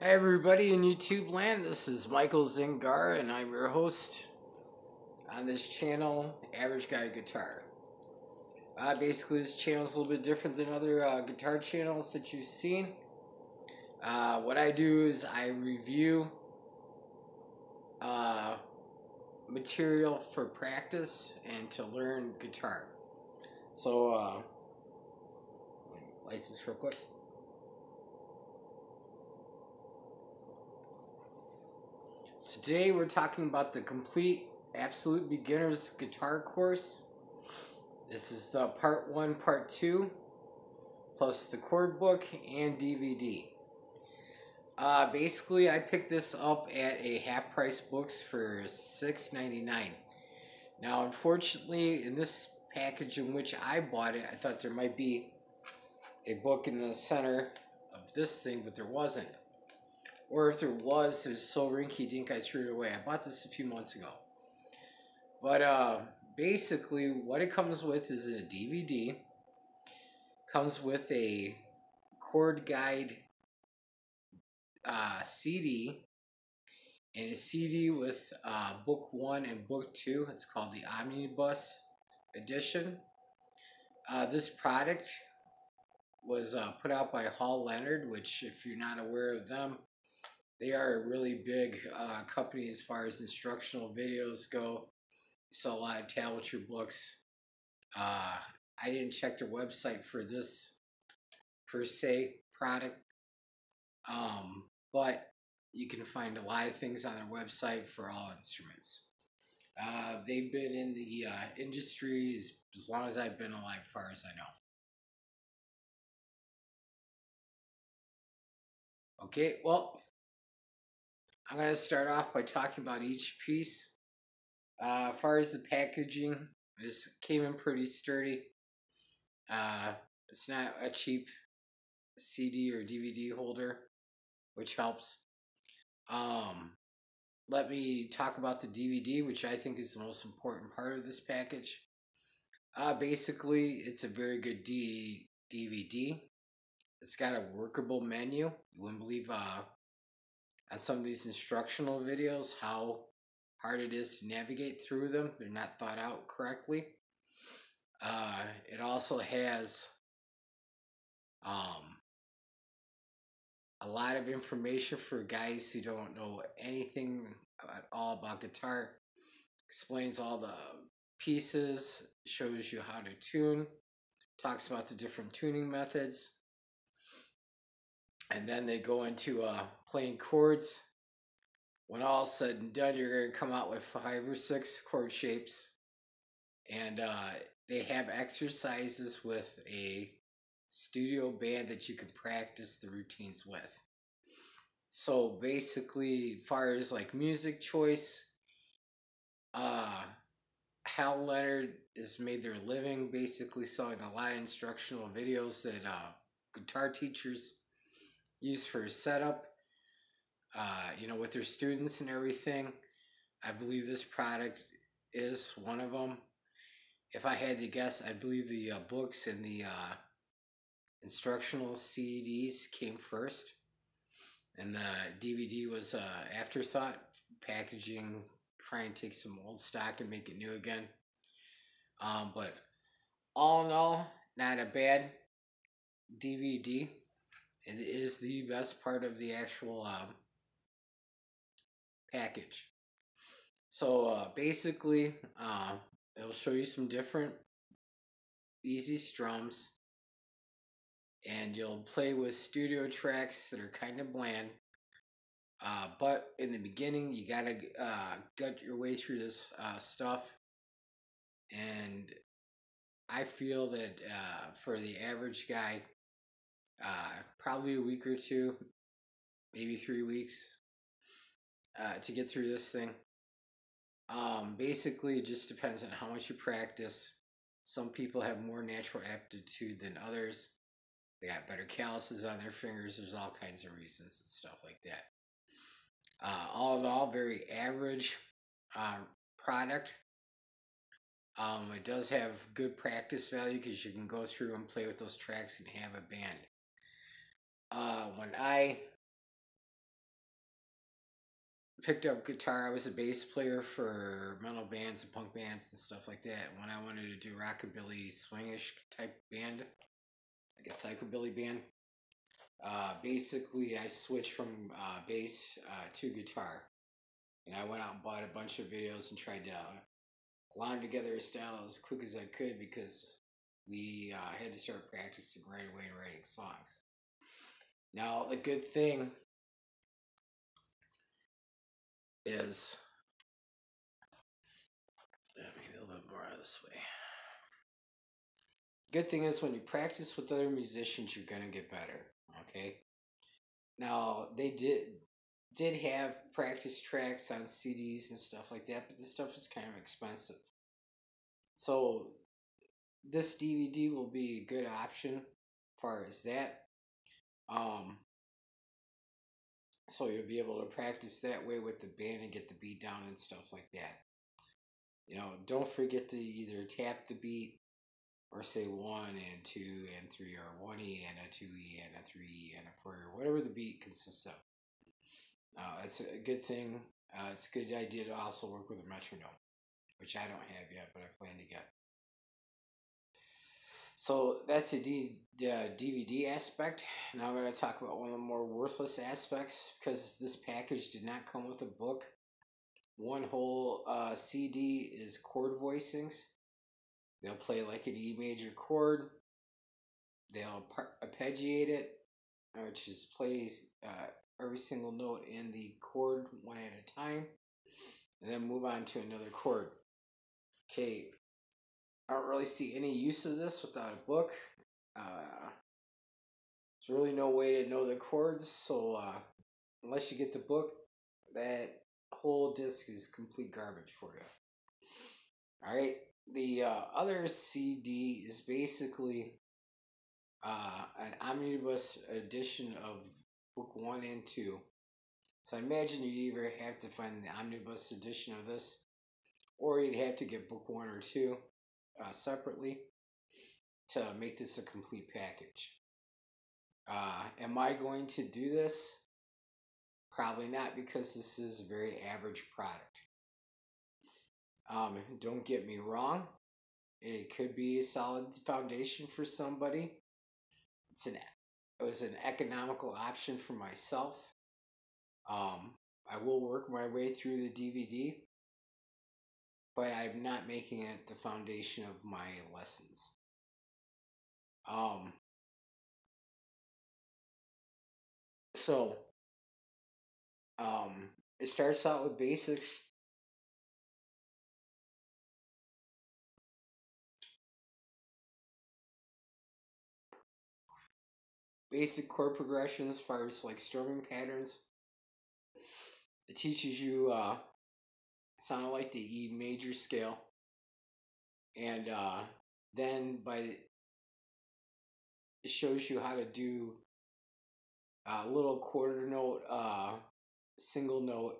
Hey everybody in YouTube land, this is Michael Zingar and I'm your host on this channel, Average Guy Guitar. Basically this channel is a little bit different than other guitar channels that you've seen. What I do is I review material for practice and to learn guitar. So, lights this real quick. So today we're talking about the complete absolute beginner's guitar course. This is the part 1, part 2, plus the chord book and DVD. Basically I picked this up at a half price books for $6.99. Now unfortunately in this package in which I bought it, I thought there might be a book in the center of this thing, but there wasn't. Or if there was, it was so rinky-dink I threw it away. I bought this a few months ago. But basically what it comes with is a DVD. Comes with a chord guide CD. And a CD with book 1 and book 2. It's called the Omnibus Edition. This product was put out by Hall Leonard, which if you're not aware of them, they are a really big company as far as instructional videos go. They sell a lot of tablature books. I didn't check their website for this per se product, but you can find a lot of things on their website for all instruments. They've been in the industry as long as I've been alive, as far as I know. Okay, well, I'm going to start off by talking about each piece. As far as the packaging, this came in pretty sturdy. It's not a cheap CD or DVD holder, which helps. Let me talk about the DVD, which I think is the most important part of this package. Basically, it's a very good DVD. It's got a workable menu. You wouldn't believe on some of these instructional videos how hard it is to navigate through them. They're not thought out correctly. It also has a lot of information for guys who don't know anything at all about guitar. Explains all the pieces, shows you how to tune, talks about the different tuning methods. And then they go into playing chords. When all is said and done, you're going to come out with 5 or 6 chord shapes. And they have exercises with a studio band that you can practice the routines with. So basically, as far as like music choice, Hal Leonard has made their living basically selling a lot of instructional videos that guitar teachers use for setup, with their students and everything. I believe this product is one of them. If I had to guess, I believe the books and the instructional CDs came first, and the DVD was afterthought. Packaging, try and take some old stock and make it new again. But all in all, not a bad DVD. It is the best part of the actual package. So basically, it'll show you some different easy strums, and you'll play with studio tracks that are kind of bland. But in the beginning, you gotta gut your way through this stuff, and I feel that for the average guy, probably a week or 2, maybe 3 weeks to get through this thing. Basically, it just depends on how much you practice. Some people have more natural aptitude than others. They got better calluses on their fingers. There's all kinds of reasons and stuff like that. All in all, very average product. It does have good practice value because you can go through and play with those tracks and have a band. When I picked up guitar. I was a bass player for metal bands and punk bands and stuff like that. When I wanted to do rockabilly, swingish type band, like a psychobilly band, basically I switched from bass to guitar, and I went out and bought a bunch of videos and tried to glom together a style as quick as I could because we had to start practicing right away and writing songs. Now the good thing is, maybe a little bit more out of this way. Good thing is when you practice with other musicians, you're gonna get better. Okay. Now they did have practice tracks on CDs and stuff like that, but this stuff is kind of expensive. So this DVD will be a good option as far as that. So you'll be able to practice that way with the band and get the beat down and stuff like that. You know, don't forget to either tap the beat or say 1 and 2 and 3, or 1E and a 2E and a 3E and a 4, or whatever the beat consists of. It's a good thing. It's a good idea to also work with a metronome, which I don't have yet, but I plan to get. So that's the DVD aspect. Now I'm going to talk about one of the more worthless aspects, because this package did not come with a book. One whole CD is chord voicings. They'll play like an E major chord. They'll arpeggiate it, which is plays every single note in the chord one at a time, and then move on to another chord. Okay, I don't really see any use of this without a book. There's really no way to know the chords, so unless you get the book, that whole disc is complete garbage for you. Alright, the other CD is basically an omnibus edition of book 1 and 2. So I imagine you'd either have to find the omnibus edition of this, or you'd have to get book 1 or 2 separately to make this a complete package. Am I going to do this? Probably not, because this is a very average product. Don't get me wrong, it could be a solid foundation for somebody. It was an economical option for myself. I will work my way through the DVD, but I'm not making it the foundation of my lessons. It starts out with basics. Basic chord progressions as far as like strumming patterns. It teaches you sound like the E major scale, and then it shows you how to do little quarter note, single note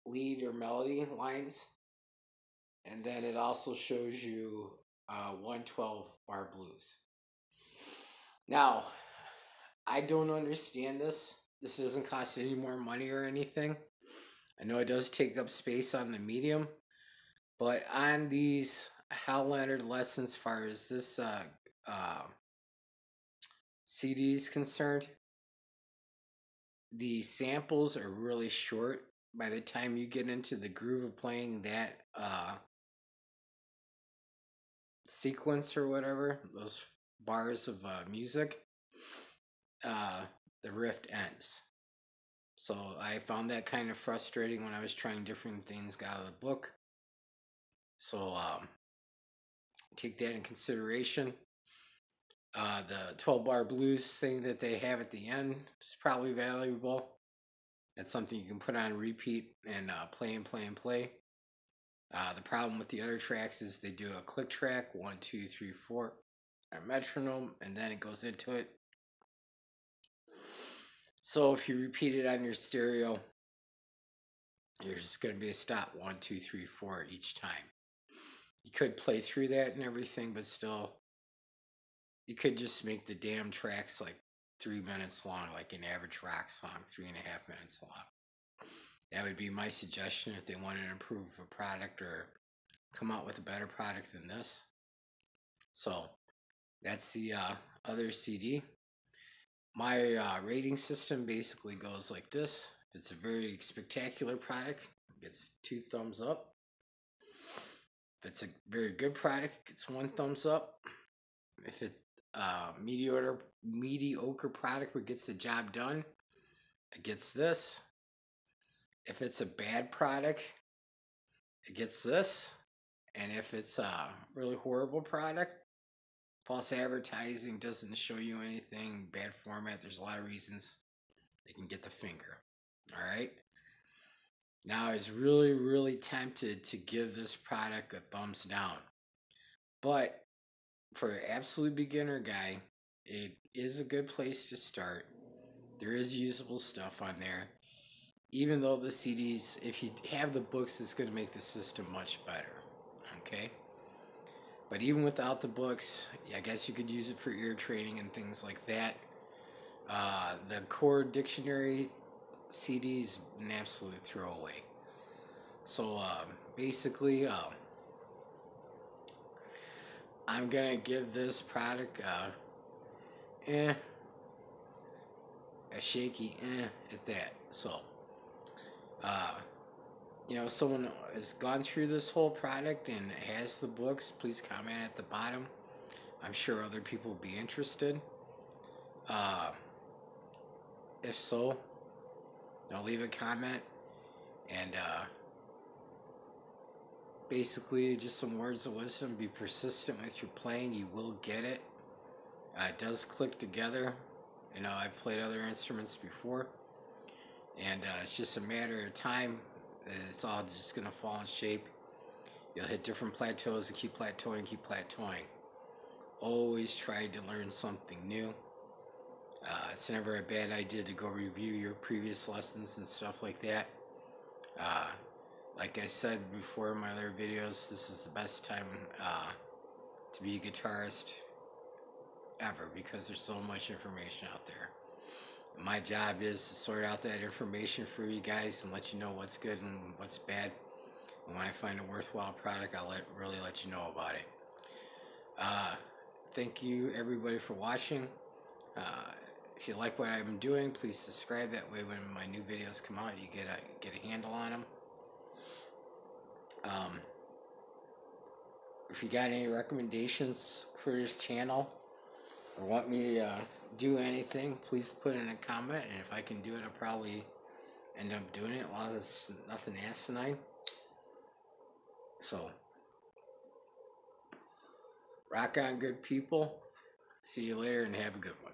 lead or melody lines, and then it also shows you 112 bar blues. Now, I don't understand this. This doesn't cost any more money or anything. I know it does take up space on the medium, but on these Hal Leonard lessons, as far as this CD is concerned, the samples are really short. By the time you get into the groove of playing that sequence or whatever, those bars of music, the riff ends. So I found that kind of frustrating when I was trying different things out of the book. So take that in consideration. The 12 bar blues thing that they have at the end is probably valuable. That's something you can put on repeat and play and play and play. The problem with the other tracks is they do a click track, 1, 2, 3, 4, a metronome, and then it goes into it. So if you repeat it on your stereo, there's just going to be a stop, 1, 2, 3, 4 each time. You could play through that and everything, but still, you could just make the damn tracks like 3 minutes long, like an average rock song, 3.5 minutes long. That would be my suggestion if they want to improve a product or come out with a better product than this. So that's the other CD. My rating system basically goes like this. If it's a very spectacular product, it gets 2 thumbs up. If it's a very good product, it gets 1 thumbs up. If it's a mediocre product but gets the job done, it gets this. If it's a bad product, it gets this. And if it's a really horrible product, false advertising, doesn't show you anything, bad format, there's a lot of reasons they can get the finger. All right. Now, I was really, really tempted to give this product a thumbs down. But for an absolute beginner guy, it is a good place to start. There is usable stuff on there. Even though the CDs, if you have the books, it's going to make the system much better. Okay? But even without the books, I guess you could use it for ear training and things like that. The core dictionary CDs, an absolute throwaway. So basically, I'm gonna give this product a shaky at that. So, if someone has gone through this whole product and has the books, please comment at the bottom. I'm sure other people will be interested. If so, leave a comment. And basically, just some words of wisdom. Be persistent with your playing. You will get it. It does click together. I've played other instruments before. And it's just a matter of time. It's all just going to fall in shape. You'll hit different plateaus and keep plateauing. Always try to learn something new. It's never a bad idea to go review your previous lessons and stuff like that. Like I said before in my other videos, this is the best time to be a guitarist ever because there's so much information out there. My job is to sort out that information for you guys and let you know what's good and what's bad. And when I find a worthwhile product, I'll really let you know about it. Thank you everybody for watching. If you like what I'm doing, please subscribe. That way when my new videos come out, you get a handle on them. If you got any recommendations for this channel or want me to do anything, please put in a comment, and if I can do it, I'll probably end up doing it. Well, it's nothing asinine. So, rock on, good people. See you later and have a good one.